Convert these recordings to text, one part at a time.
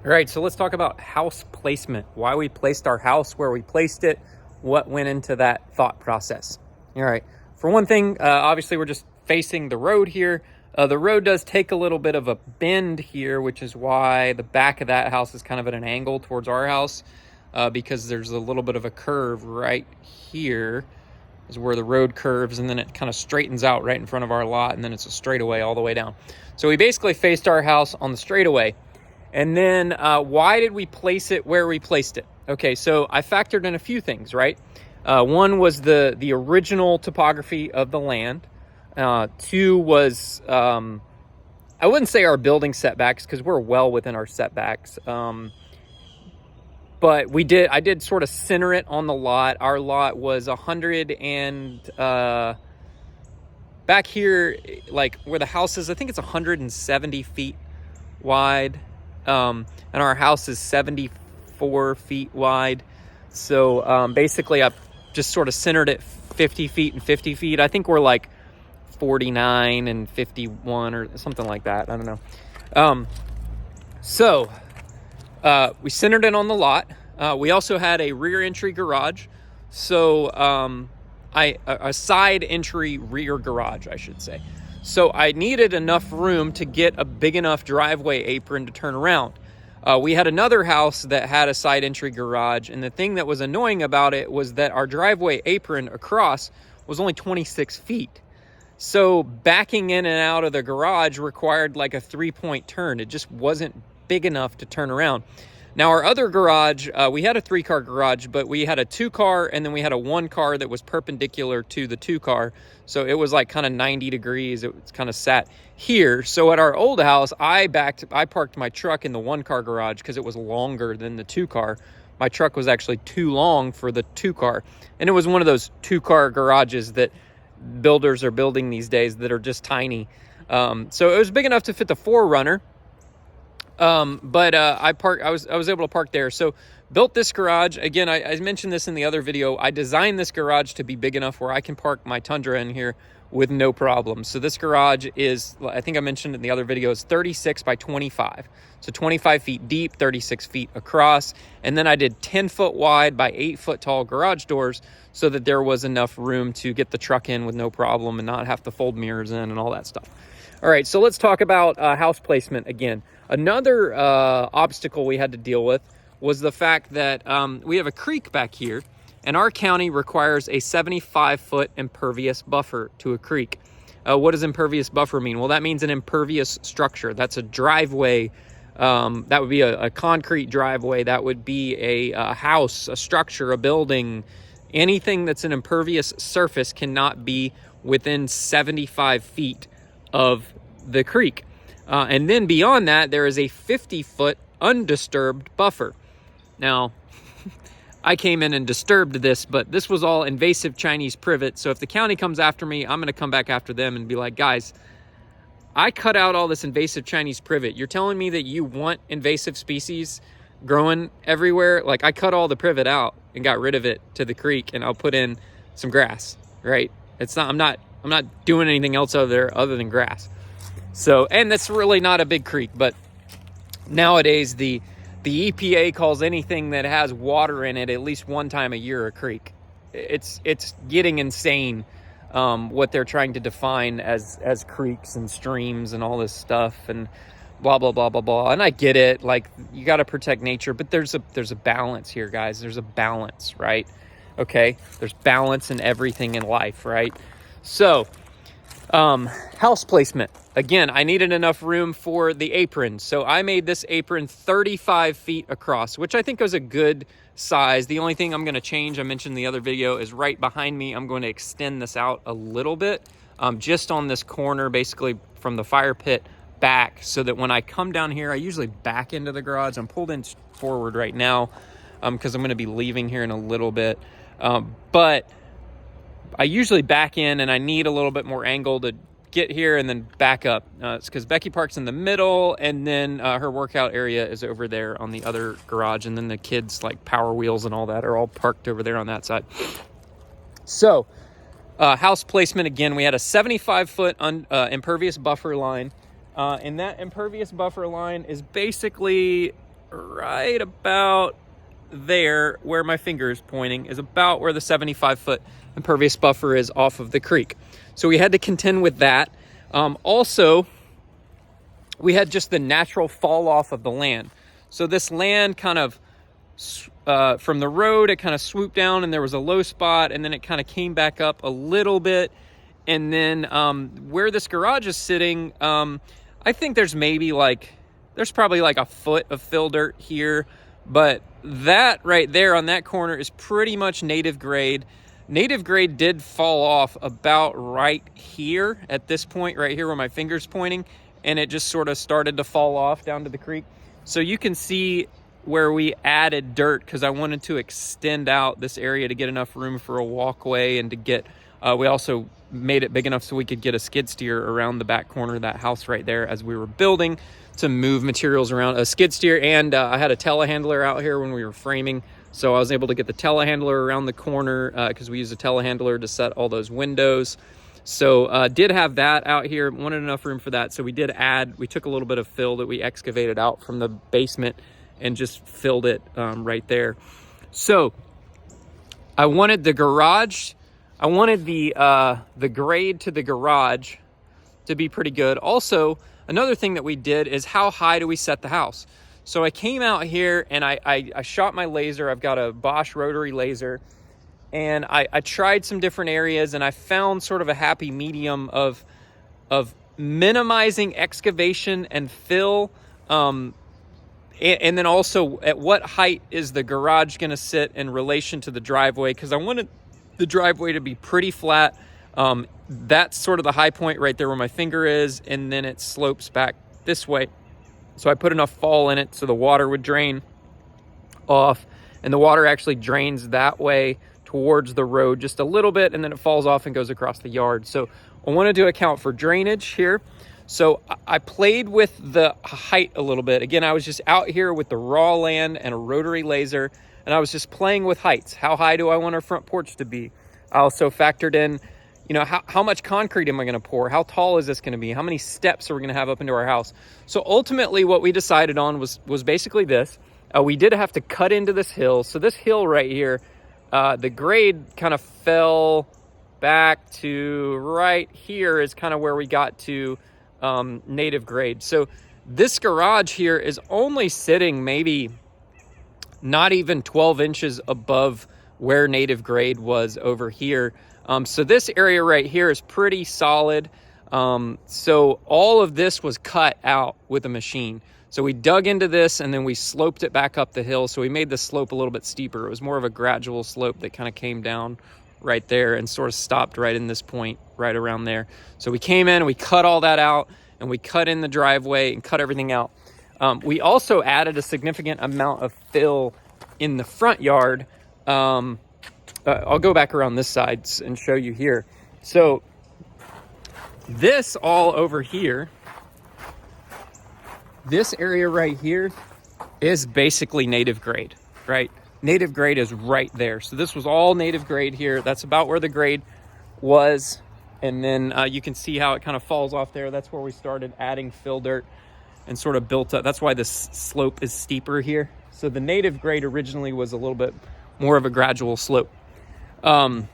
All right, so let's talk about house placement. Why we placed our house where we placed it, what went into that thought process. All right, for one thing, obviously we're just facing the road here. The road does take a little bit of a bend here, which is why the back of that house is kind of at an angle towards our house, because there's a little bit of a curve right here is where the road curves, and then it kind of straightens out right in front of our lot, and then it's a straightaway all the way down. So we basically faced our house on the straightaway. And then why did we place it where we placed it? Okay, so I factored in a few things, right? One was the original topography of the land. Two was, I wouldn't say our building setbacks, because we're well within our setbacks. But I did sort of center it on the lot. Our lot was 100 and, back here, like where the house is, I think it's 170 feet wide. And our house is 74 feet wide. So basically I've just sort of centered it 50 feet and 50 feet. I think we're like 49 and 51 or something like that. I don't know. So we centered it on the lot. We also had a rear entry garage. So a side entry rear garage, I should say. So I needed enough room to get a big enough driveway apron to turn around. We had another house that had a side entry garage, and the thing that was annoying about it was that our driveway apron across was only 26 feet. So backing in and out of the garage required like a 3-point turn. It just wasn't big enough to turn around. Now our other garage, we had a 3-car garage, but we had a 2-car, and then we had a 1-car that was perpendicular to the 2-car. So it was like kind of 90 degrees. It was kind of sat here. So at our old house, I parked my truck in the 1-car garage because it was longer than the 2-car. My truck was actually too long for the 2-car. And it was one of those 2-car garages that builders are building these days that are just tiny. So it was big enough to fit the 4Runner. But I was able to park there. So built this garage. Again, I mentioned this in the other video. I designed this garage to be big enough where I can park my Tundra in here with no problem. So this garage is, I think I mentioned in the other video, is 36 by 25. So 25 feet deep, 36 feet across. And then I did 10 foot wide by 8 foot tall garage doors so that there was enough room to get the truck in with no problem and not have to fold mirrors in and all that stuff. All right, so let's talk about house placement again. Another obstacle we had to deal with was the fact that we have a creek back here, and our county requires a 75-foot impervious buffer to a creek. What does impervious buffer mean? Well, that means an impervious structure. That's a driveway. That would be a concrete driveway. That would be a house, a structure, a building. Anything that's an impervious surface cannot be within 75 feet of the creek. And then beyond that, there is a 50-foot undisturbed buffer. Now, I came in and disturbed this, but this was all invasive Chinese privet. So if the county comes after me, I'm going to come back after them and be like, guys, I cut out all this invasive Chinese privet. You're telling me that you want invasive species growing everywhere? Like, I cut all the privet out and got rid of it to the creek, and I'll put in some grass, right? I'm not doing anything else other than grass. So, and that's really not a big creek, but nowadays the EPA calls anything that has water in it at least one time a year a creek. It's getting insane what they're trying to define as creeks and streams and all this stuff and blah blah blah blah blah. And I get it, like, you got to protect nature, but there's a balance here, guys. There's a balance, right? Okay, there's balance in everything in life, right? So house placement. Again, I needed enough room for the apron. So I made this apron 35 feet across, which I think was a good size. The only thing I'm going to change, I mentioned in the other video, is right behind me. I'm going to extend this out a little bit, just on this corner, basically from the fire pit back, so that when I come down here, I usually back into the garage. I'm pulled in forward right now because I'm going to be leaving here in a little bit. But I usually back in, and I need a little bit more angle to get here and then back up. It's because Becky parks in the middle, and then her workout area is over there on the other garage, and then the kids, like Power Wheels and all that, are all parked over there on that side. So house placement, again, we had a 75-foot impervious buffer line, and that impervious buffer line is basically right about there where my finger is pointing is about where the 75-foot impervious buffer is off of the creek. So we had to contend with that. Also, we had just the natural fall off of the land. So this land kind of, from the road, it kind of swooped down and there was a low spot, and then it kind of came back up a little bit. And then where this garage is sitting, I think there's probably like a foot of fill dirt here, but that right there on that corner is pretty much native grade. Native grade did fall off about right here at this point right here where my finger's pointing, and it just sort of started to fall off down to the creek. So you can see where we added dirt because I wanted to extend out this area to get enough room for a walkway, and to get, we also made it big enough so we could get a skid steer around the back corner of that house right there as we were building, to move materials around. A skid steer, and I had a telehandler out here when we were framing, so I was able to get the telehandler around the corner because we used a telehandler to set all those windows. So did have that out here, wanted enough room for that, so we took a little bit of fill that we excavated out from the basement and just filled it right there. So I wanted the garage, I wanted the grade to the garage to be pretty good. Also, another thing that we did is, how high do we set the house? So I came out here and I shot my laser. I've got a Bosch rotary laser, and I tried some different areas, and I found sort of a happy medium of minimizing excavation and fill, and then also at what height is the garage going to sit in relation to the driveway, because I wanted the driveway to be pretty flat. That's sort of the high point right there where my finger is, and then it slopes back this way. So I put enough fall in it so the water would drain off, and the water actually drains that way towards the road just a little bit, and then it falls off and goes across the yard. So I wanted to account for drainage here. So I played with the height a little bit. Again, I was just out here with the raw land and a rotary laser, and I was just playing with heights. How high do I want our front porch to be? I also factored in, how much concrete am I going to pour? How tall is this going to be? How many steps are we going to have up into our house? So ultimately what we decided on was basically this. We did have to cut into this hill. So this hill right here, the grade kind of fell back to right here is kind of where we got to native grade. So this garage here is only sitting maybe not even 12 inches above where native grade was over here. So this area right here is pretty solid. So all of this was cut out with a machine. So we dug into this and then we sloped it back up the hill. So we made the slope a little bit steeper. It was more of a gradual slope that kind of came down right there and sort of stopped right in this point, right around there. So we came in and we cut all that out, and we cut in the driveway and cut everything out. We also added a significant amount of fill in the front yard. I'll go back around this side and show you here. So this all over here, this area right here is basically native grade, right? Native grade is right there. So this was all native grade here. That's about where the grade was. And then you can see how it kind of falls off there. That's where we started adding fill dirt and sort of built up. That's why this slope is steeper here. So the native grade originally was a little bit more of a gradual slope. And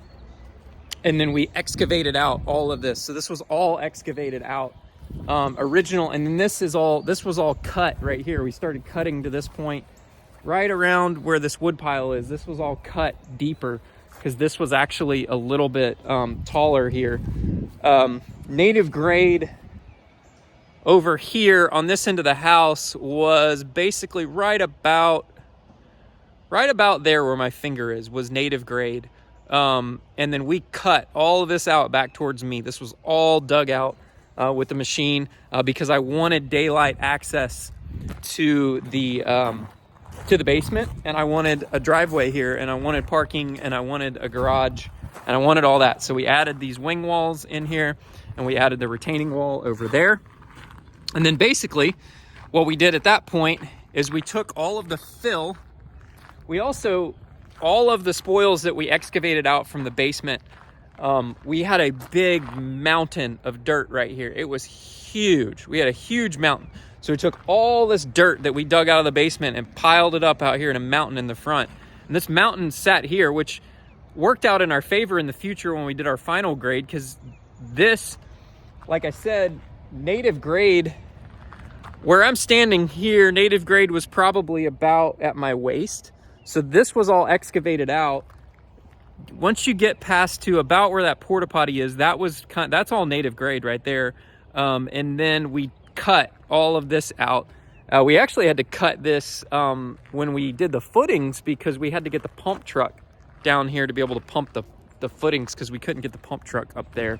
then we excavated out all of this. So this was all excavated out original. And then this was all cut right here. We started cutting to this point right around where this wood pile is. This was all cut deeper because this was actually a little bit taller here. Native grade over here on this end of the house was basically right about there where my finger is, was native grade. And then we cut all of this out back towards me. This was all dug out with the machine because I wanted daylight access to the basement, and I wanted a driveway here, and I wanted parking, and I wanted a garage, and I wanted all that. So we added these wing walls in here, and we added the retaining wall over there. And then basically what we did at that point is we took all of the fill. We also, all of the spoils that we excavated out from the basement, we had a big mountain of dirt right here. It was huge. We had a huge mountain. So we took all this dirt that we dug out of the basement and piled it up out here in a mountain in the front. And this mountain sat here, which worked out in our favor in the future when we did our final grade, because this, like I said, native grade, where I'm standing here, native grade was probably about at my waist. So this was all excavated out. Once you get past to about where that porta potty is, that's all native grade right there. And then we cut all of this out. We actually had to cut this when we did the footings, because we had to get the pump truck down here to be able to pump the footings, because we couldn't get the pump truck up there.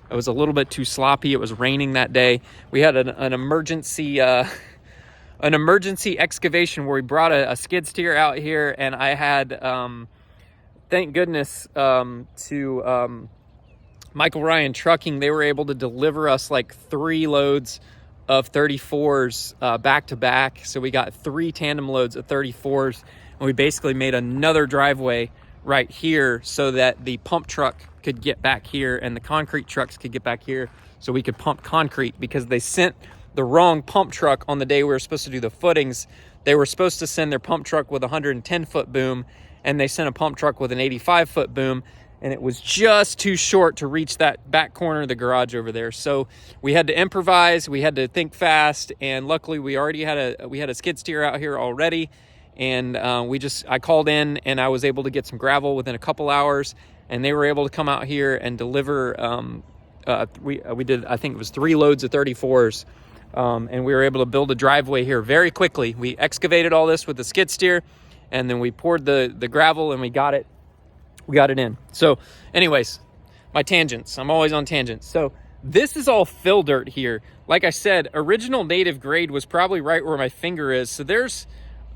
It was a little bit too sloppy. It was raining that day. We had an emergency excavation where we brought a skid steer out here, and I had thank goodness to Michael Ryan Trucking. They were able to deliver us like 3 loads of 34s back to back. So we got 3 tandem loads of 34s, and we basically made another driveway right here so that the pump truck could get back here and the concrete trucks could get back here, so we could pump concrete, because they sent the wrong pump truck on the day we were supposed to do the footings. They were supposed to send their pump truck with a 110-foot boom, and they sent a pump truck with an 85-foot boom, and it was just too short to reach that back corner of the garage over there. So we had to improvise, we had to think fast, and luckily we had a skid steer out here already, and I called in and I was able to get some gravel within a couple hours, and they were able to come out here and deliver. We did, I think it was 3 loads of 34s, and we were able to build a driveway here very quickly. We excavated all this with the skid steer, and then we poured the gravel, and we got it in. So anyways, my tangents, I'm always on tangents. So this is all fill dirt here. Like I said, original native grade was probably right where my finger is. So there's,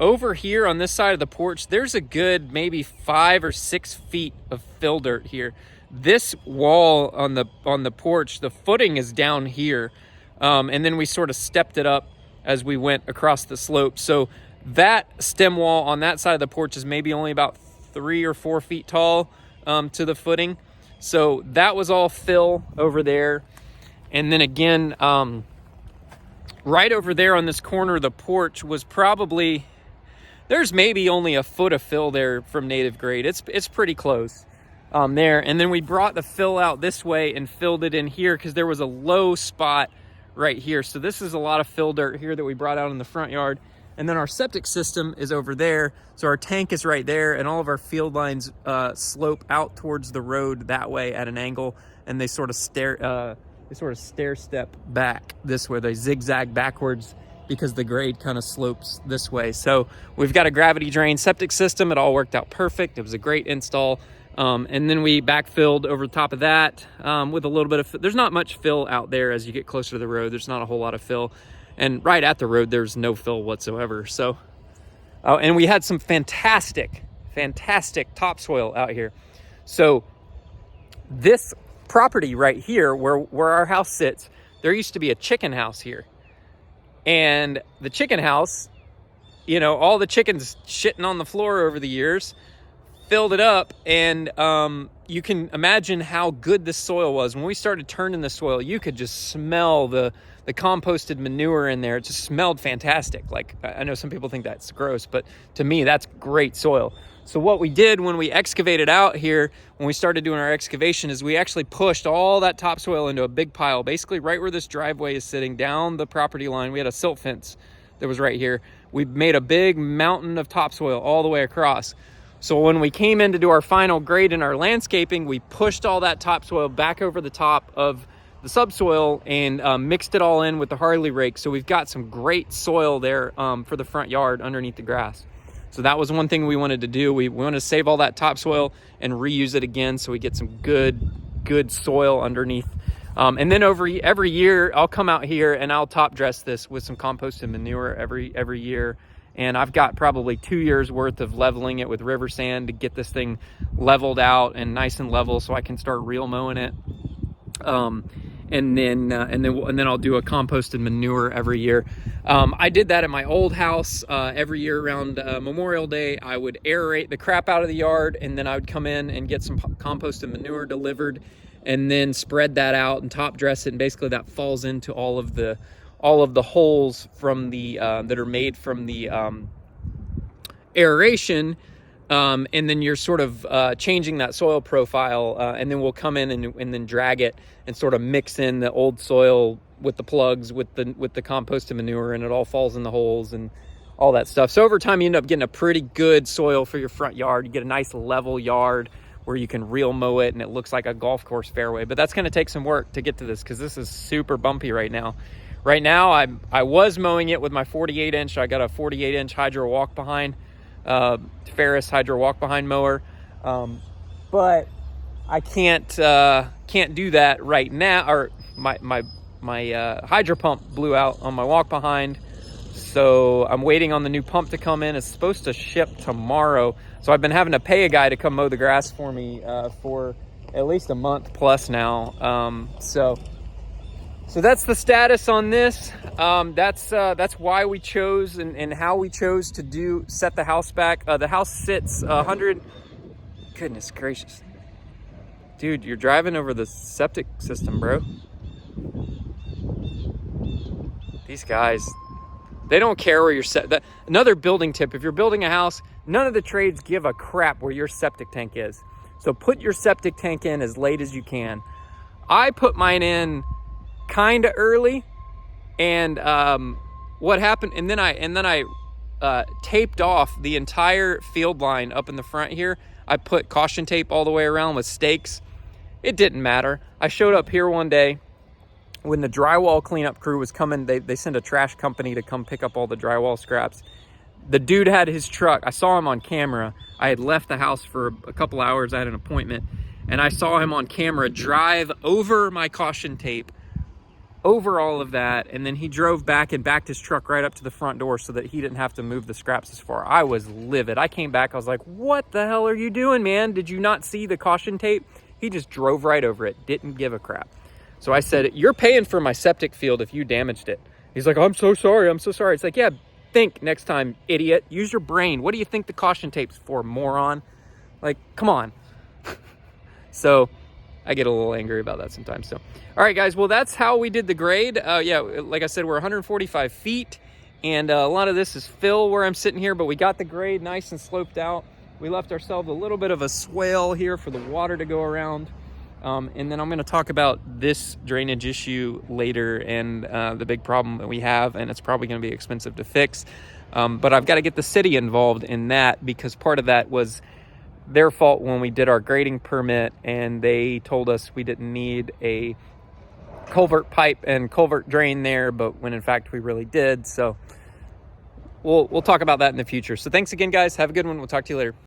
over here on this side of the porch, there's a good maybe 5 or 6 feet of fill dirt here. This wall on the porch, the footing is down here. And then we sort of stepped it up as we went across the slope. So that stem wall on that side of the porch is maybe only about 3 or 4 feet tall to the footing. So that was all fill over there. And then again, right over there on this corner of the porch was probably, there's maybe only a foot of fill there from native grade. It's pretty close there. And then we brought the fill out this way and filled it in here, because there was a low spot right here. So this is a lot of fill dirt here that we brought out in the front yard. And then our septic system is over there. So our tank is right there, and all of our field lines slope out towards the road that way at an angle, and they sort of stair step back this way. They zigzag backwards because the grade kind of slopes this way. So we've got a gravity drain septic system. It all worked out perfect. It was a great install. And then we backfilled over the top of that with a little bit of, there's not much fill out there as you get closer to the road. There's not a whole lot of fill. And right at the road, there's no fill whatsoever. So, and we had some fantastic topsoil out here. So this property right here, where our house sits, there used to be a chicken house here. And the chicken house, you know, all the chickens shitting on the floor over the years filled it up. And you can imagine how good the soil was. When we started turning the soil, you could just smell the composted manure in there. It just smelled fantastic. Like, I know some people think that's gross, but to me, that's great soil. So what we did when we excavated out here, when we started doing our excavation, is we actually pushed all that topsoil into a big pile, basically right where this driveway is sitting, down the property line. We had a silt fence that was right here. We made a big mountain of topsoil all the way across. So when we came in to do our final grade in our landscaping, we pushed all that topsoil back over the top of the subsoil and mixed it all in with the Harley rake. So we've got some great soil there for the front yard underneath the grass. So that was one thing we wanted to do. We wanted to save all that topsoil and reuse it again, so we get some good soil underneath. And then every year I'll come out here and I'll top dress this with some composted manure every year. And I've got probably 2 years worth of leveling it with river sand to get this thing leveled out and nice and level, so I can start reel mowing it. And then I'll do a composted manure every year. I did that at my old house every year around Memorial Day. I would aerate the crap out of the yard, and then I would come in and get some composted manure delivered, and then spread that out and top dress it. And basically that falls into all of the all of the holes from the that are made from the aeration, and then you're sort of changing that soil profile, and then we'll come in and then drag it and sort of mix in the old soil with the plugs, with the compost and manure, and it all falls in the holes and all that stuff. So over time, you end up getting a pretty good soil for your front yard. You get a nice level yard where you can reel mow it and it looks like a golf course fairway. But that's going to take some work to get to this, because this is super bumpy right now. Right now, I was mowing it with my 48-inch. I got a 48-inch Hydro walk behind, Ferris Hydro walk behind mower, but I can't do that right now. Or my hydro pump blew out on my walk behind, so I'm waiting on the new pump to come in. It's supposed to ship tomorrow, so I've been having to pay a guy to come mow the grass for me for at least a month plus now. So that's the status on this. That's why we chose and how we chose to set the house back. The house sits 100. Goodness gracious, dude, you're driving over the septic system, bro. These guys, they don't care where you're set. Another building tip: if you're building a house, none of the trades give a crap where your septic tank is. So put your septic tank in as late as you can. I put mine in kind of early, and what happened, and then I taped off the entire field line up in the front here. I put caution tape all the way around with stakes. It didn't matter. I showed up here one day when the drywall cleanup crew was coming. They sent a trash company to come pick up all the drywall scraps. The dude had his truck. I saw him on camera. I had left the house for a couple hours. I had an appointment, and I saw him on camera drive over my caution tape, over all of that, and then he drove back and backed his truck right up to the front door so that he didn't have to move the scraps as far. I was livid. I came back, I was like, what the hell are you doing, man? Did you not see the caution tape? He just drove right over it, didn't give a crap. So I said, you're paying for my septic field if you damaged it. He's like, I'm so sorry, I'm so sorry. It's like, yeah, think next time, idiot. Use your brain. What do you think the caution tape's for, moron? Like, come on. So I get a little angry about that sometimes. So, all right, guys. Well, that's how we did the grade. Yeah, like I said, we're 145 feet, and a lot of this is fill where I'm sitting here, but we got the grade nice and sloped out. We left ourselves a little bit of a swale here for the water to go around. And then I'm going to talk about this drainage issue later, and the big problem that we have, and it's probably going to be expensive to fix. But I've got to get the city involved in that, because part of that was their fault when we did our grading permit, and they told us we didn't need a culvert pipe and culvert drain there, but when in fact we really did. So we'll talk about that in the future. So thanks again, guys. Have a good one. We'll talk to you later.